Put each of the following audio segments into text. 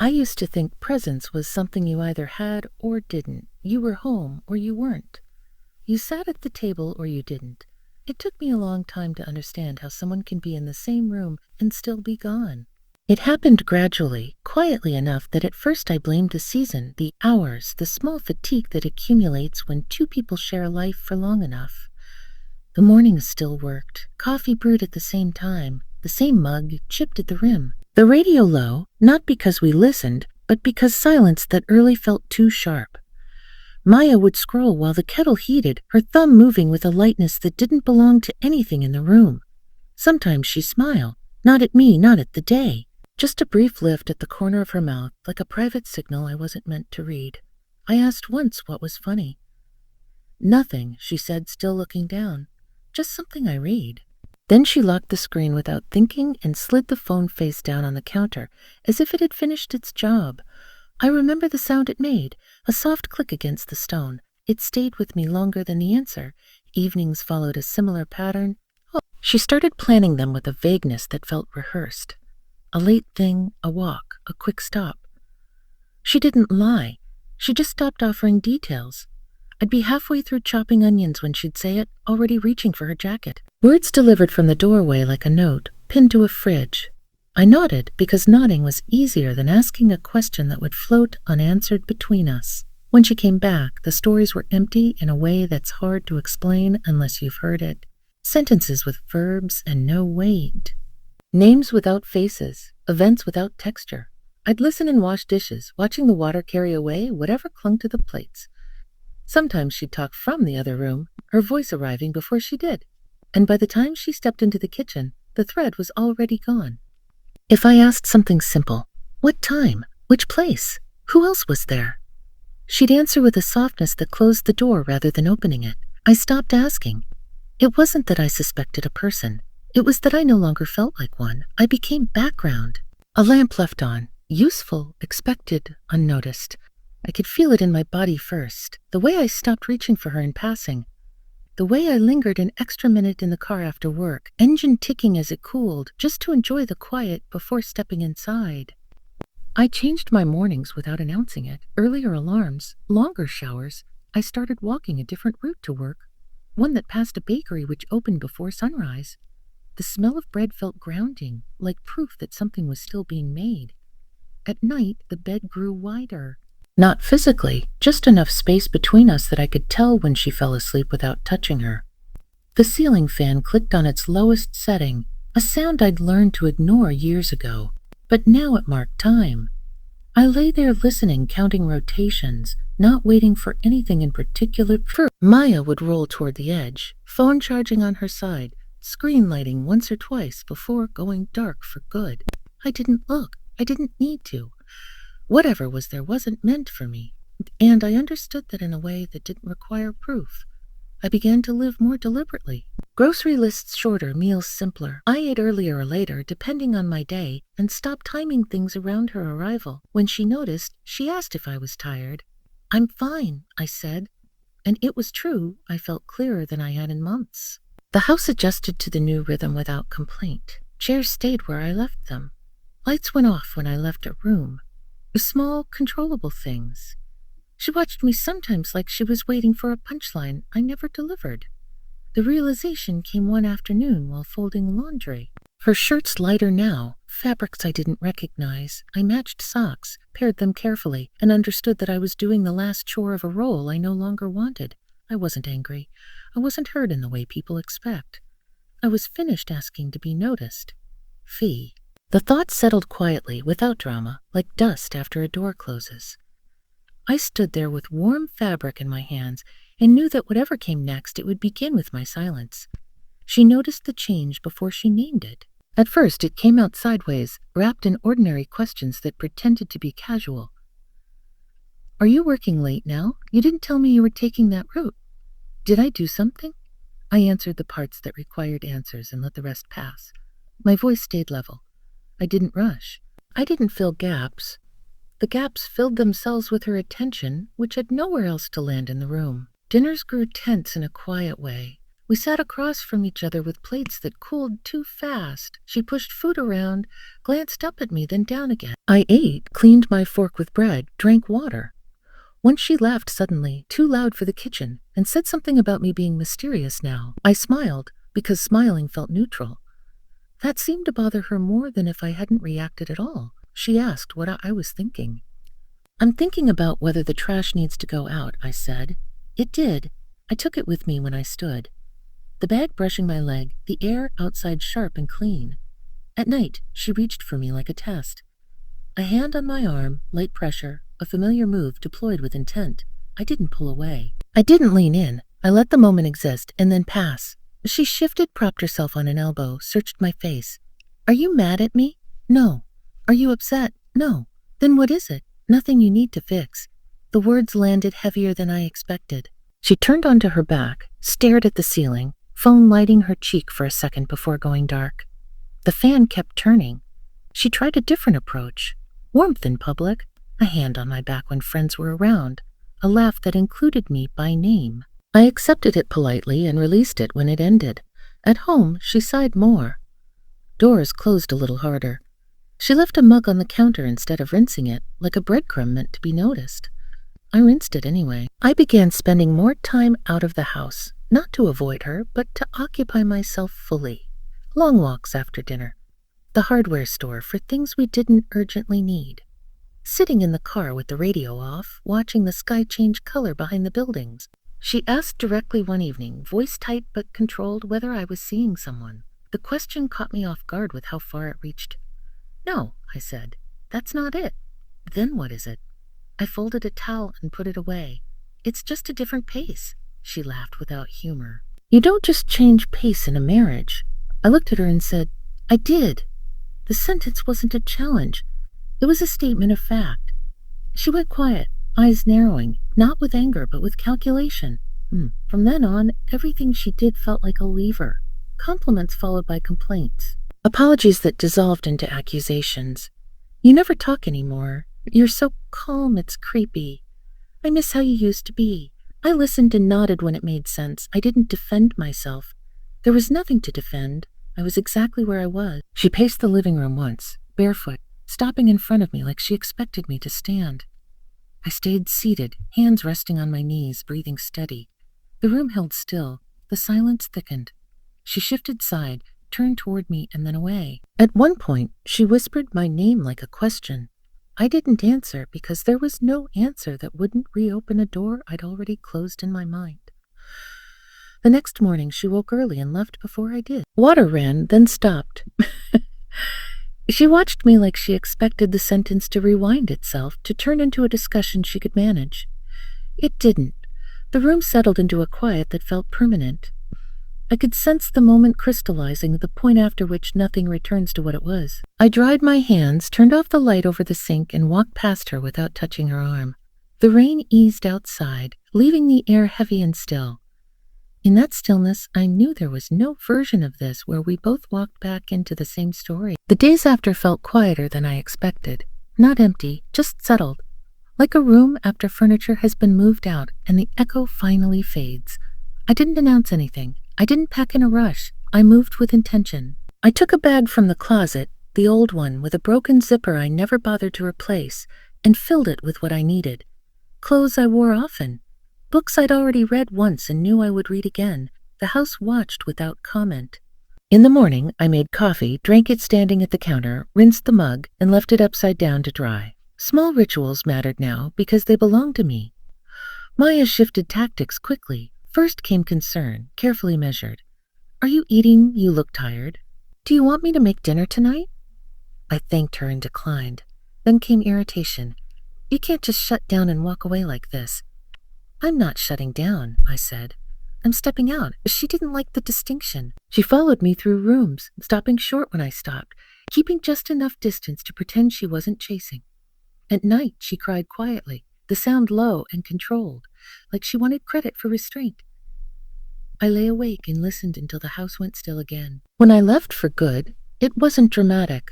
I used to think presence was something you either had or didn't. You were home or you weren't. You sat at the table or you didn't. It took me a long time to understand how someone can be in the same room and still be gone. It happened gradually, quietly enough that at first I blamed the season, the hours, the small fatigue that accumulates when two people share a life for long enough. The mornings still worked, coffee brewed at the same time, the same mug chipped at the rim. The radio low, not because we listened, but because silence that early felt too sharp. Maya would scroll while the kettle heated, her thumb moving with a lightness that didn't belong to anything in the room. Sometimes she smiled, not at me, not at the day. Just a brief lift at the corner of her mouth, like a private signal I wasn't meant to read. I asked once what was funny. Nothing, she said, still looking down. Just something I read. Then she locked the screen without thinking and slid the phone face down on the counter, as if it had finished its job. I remember the sound it made, a soft click against the stone. It stayed with me longer than the answer. Evenings followed a similar pattern. Oh, she started planning them with a vagueness that felt rehearsed. A late thing, a walk, a quick stop. She didn't lie. She just stopped offering details. I'd be halfway through chopping onions when she'd say it, already reaching for her jacket. Words delivered from the doorway like a note, pinned to a fridge. I nodded because nodding was easier than asking a question that would float unanswered between us. When she came back, the stories were empty in a way that's hard to explain unless you've heard it. Sentences with verbs and no weight. Names without faces, events without texture. I'd listen and wash dishes, watching the water carry away whatever clung to the plates. Sometimes she'd talk from the other room, her voice arriving before she did. And by the time she stepped into the kitchen, the thread was already gone. If I asked something simple, what time? Which place? Who else was there? She'd answer with a softness that closed the door rather than opening it. I stopped asking. It wasn't that I suspected a person. It was that I no longer felt like one. I became background. A lamp left on, useful, expected, unnoticed. I could feel it in my body first, the way I stopped reaching for her in passing. The way I lingered an extra minute in the car after work, engine ticking as it cooled, just to enjoy the quiet before stepping inside. I changed my mornings without announcing it. Earlier alarms, longer showers. I started walking a different route to work, one that passed a bakery which opened before sunrise. The smell of bread felt grounding, like proof that something was still being made. At night, the bed grew wider. Not physically, just enough space between us that I could tell when she fell asleep without touching her. The ceiling fan clicked on its lowest setting, a sound I'd learned to ignore years ago, but now it marked time. I lay there listening, counting rotations, not waiting for anything in particular. Maya would roll toward the edge, phone charging on her side, screen lighting once or twice before going dark for good. I didn't look. I didn't need to. Whatever was there wasn't meant for me, and I understood that in a way that didn't require proof. I began to live more deliberately. Grocery lists shorter, meals simpler. I ate earlier or later, depending on my day, and stopped timing things around her arrival. When she noticed, she asked if I was tired. "I'm fine," I said, and it was true. I felt clearer than I had in months. The house adjusted to the new rhythm without complaint. Chairs stayed where I left them. Lights went off when I left a room. Small, controllable things. She watched me sometimes like she was waiting for a punchline I never delivered. The realization came one afternoon while folding laundry. Her shirts lighter now, fabrics I didn't recognize. I matched socks, paired them carefully, and understood that I was doing the last chore of a role I no longer wanted. I wasn't angry. I wasn't hurt in the way people expect. I was finished asking to be noticed. Fee. The thought settled quietly, without drama, like dust after a door closes. I stood there with warm fabric in my hands and knew that whatever came next, it would begin with my silence. She noticed the change before she named it. At first, it came out sideways, wrapped in ordinary questions that pretended to be casual. "Are you working late now? You didn't tell me you were taking that route. Did I do something?" I answered the parts that required answers and let the rest pass. My voice stayed level. I didn't rush. I didn't fill gaps. The gaps filled themselves with her attention, which had nowhere else to land in the room. Dinners grew tense in a quiet way. We sat across from each other with plates that cooled too fast. She pushed food around, glanced up at me, then down again. I ate, cleaned my fork with bread, drank water. Once she laughed suddenly, too loud for the kitchen, and said something about me being mysterious now. I smiled, because smiling felt neutral. That seemed to bother her more than if I hadn't reacted at all. She asked what I was thinking. I'm thinking about whether the trash needs to go out, I said. It did. I took it with me when I stood. The bag brushing my leg, the air outside sharp and clean. At night, she reached for me like a test. A hand on my arm, light pressure, a familiar move deployed with intent. I didn't pull away. I didn't lean in. I let the moment exist and then pass. She shifted, propped herself on an elbow, searched my face. Are you mad at me? No. Are you upset? No. Then what is it? Nothing you need to fix. The words landed heavier than I expected. She turned onto her back, stared at the ceiling, phone lighting her cheek for a second before going dark. The fan kept turning. She tried a different approach. Warmth in public, a hand on my back when friends were around, a laugh that included me by name. I accepted it politely and released it when it ended. At home, she sighed more. Doors closed a little harder. She left a mug on the counter instead of rinsing it, like a breadcrumb meant to be noticed. I rinsed it anyway. I began spending more time out of the house, not to avoid her, but to occupy myself fully. Long walks after dinner. The hardware store for things we didn't urgently need. Sitting in the car with the radio off, watching the sky change color behind the buildings. She asked directly one evening, voice tight but controlled, whether I was seeing someone. The question caught me off guard with how far it reached. No, I said. That's not it. Then what is it? I folded a towel and put it away. It's just a different pace. She laughed without humor. You don't just change pace in a marriage. I looked at her and said, I did. The sentence wasn't a challenge. It was a statement of fact. She went quiet, eyes narrowing, not with anger, but with calculation. From then on, everything she did felt like a lever. Compliments followed by complaints. Apologies that dissolved into accusations. You never talk anymore. You're so calm, it's creepy. I miss how you used to be. I listened and nodded when it made sense. I didn't defend myself. There was nothing to defend. I was exactly where I was. She paced the living room once, barefoot, stopping in front of me like she expected me to stand. I stayed seated, hands resting on my knees, breathing steady. The room held still. The silence thickened. She shifted side, turned toward me, and then away. At one point, she whispered my name like a question. I didn't answer because there was no answer that wouldn't reopen a door I'd already closed in my mind. The next morning, she woke early and left before I did. Water ran, then stopped. She watched me like she expected the sentence to rewind itself, to turn into a discussion she could manage. It didn't. The room settled into a quiet that felt permanent. I could sense the moment crystallizing, the point after which nothing returns to what it was. I dried my hands, turned off the light over the sink, and walked past her without touching her arm. The rain eased outside, leaving the air heavy and still. In that stillness, I knew there was no version of this where we both walked back into the same story. The days after felt quieter than I expected. Not empty, just settled. Like a room after furniture has been moved out and the echo finally fades. I didn't announce anything. I didn't pack in a rush. I moved with intention. I took a bag from the closet, the old one with a broken zipper I never bothered to replace, and filled it with what I needed. Clothes I wore often. Books I'd already read once and knew I would read again. The house watched without comment. In the morning, I made coffee, drank it standing at the counter, rinsed the mug, and left it upside down to dry. Small rituals mattered now because they belonged to me. Maya shifted tactics quickly. First came concern, carefully measured. Are you eating? You look tired. Do you want me to make dinner tonight? I thanked her and declined. Then came irritation. You can't just shut down and walk away like this. I'm not shutting down, I said. I'm stepping out. She didn't like the distinction. She followed me through rooms, stopping short when I stopped, keeping just enough distance to pretend she wasn't chasing. At night, she cried quietly, the sound low and controlled, like she wanted credit for restraint. I lay awake and listened until the house went still again. When I left for good, it wasn't dramatic.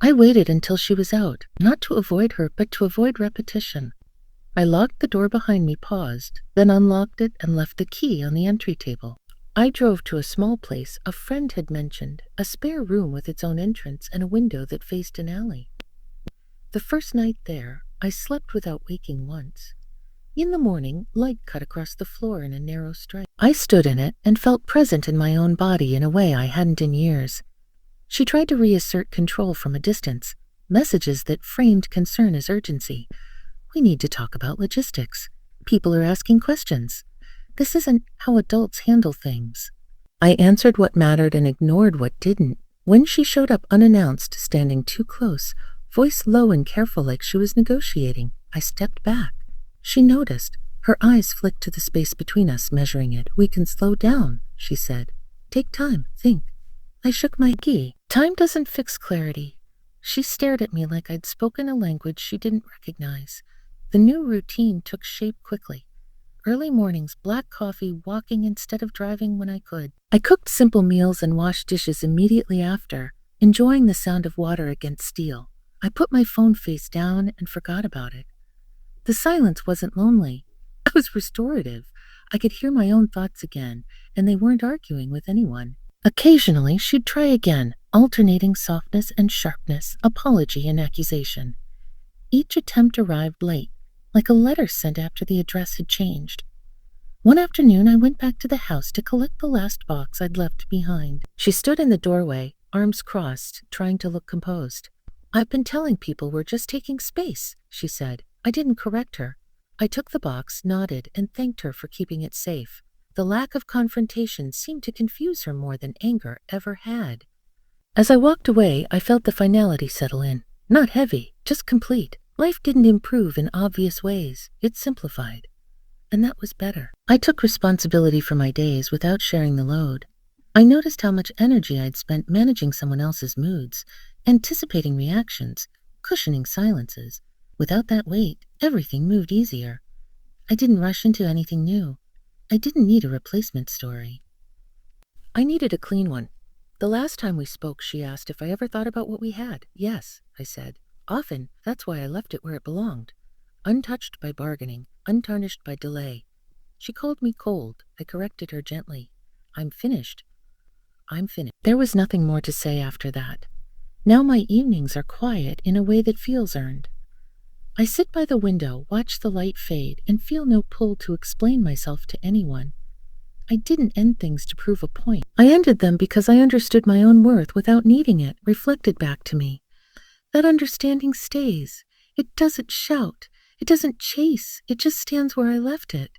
I waited until she was out, not to avoid her, but to avoid repetition. I locked the door behind me, paused, then unlocked it and left the key on the entry table. I drove to a small place a friend had mentioned, a spare room with its own entrance and a window that faced an alley. The first night there, I slept without waking once. In the morning, light cut across the floor in a narrow stripe. I stood in it and felt present in my own body in a way I hadn't in years. She tried to reassert control from a distance, messages that framed concern as urgency. We need to talk about logistics. People are asking questions. This isn't how adults handle things. I answered what mattered and ignored what didn't. When she showed up unannounced, standing too close, voice low and careful like she was negotiating, I stepped back. She noticed. Her eyes flicked to the space between us, measuring it. "We can slow down," she said. "Take time, think." I shook my head. Time doesn't fix clarity. She stared at me like I'd spoken a language she didn't recognize. The new routine took shape quickly. Early mornings, black coffee, walking instead of driving when I could. I cooked simple meals and washed dishes immediately after, enjoying the sound of water against steel. I put my phone face down and forgot about it. The silence wasn't lonely. It was restorative. I could hear my own thoughts again, and they weren't arguing with anyone. Occasionally, she'd try again, alternating softness and sharpness, apology and accusation. Each attempt arrived late, like a letter sent after the address had changed. One afternoon, I went back to the house to collect the last box I'd left behind. She stood in the doorway, arms crossed, trying to look composed. "I've been telling people we're just taking space," she said. I didn't correct her. I took the box, nodded, and thanked her for keeping it safe. The lack of confrontation seemed to confuse her more than anger ever had. As I walked away, I felt the finality settle in. Not heavy, just complete. Life didn't improve in obvious ways. It simplified. And that was better. I took responsibility for my days without sharing the load. I noticed how much energy I'd spent managing someone else's moods, anticipating reactions, cushioning silences. Without that weight, everything moved easier. I didn't rush into anything new. I didn't need a replacement story. I needed a clean one. The last time we spoke, she asked if I ever thought about what we had. "Yes," I said. "Often. That's why I left it where it belonged. Untouched by bargaining, untarnished by delay." She called me cold. I corrected her gently. I'm finished." There was nothing more to say after that. Now my evenings are quiet in a way that feels earned. I sit by the window, watch the light fade, and feel no pull to explain myself to anyone. I didn't end things to prove a point. I ended them because I understood my own worth without needing it, reflected back to me. That understanding stays. It doesn't shout. It doesn't chase. It just stands where I left it.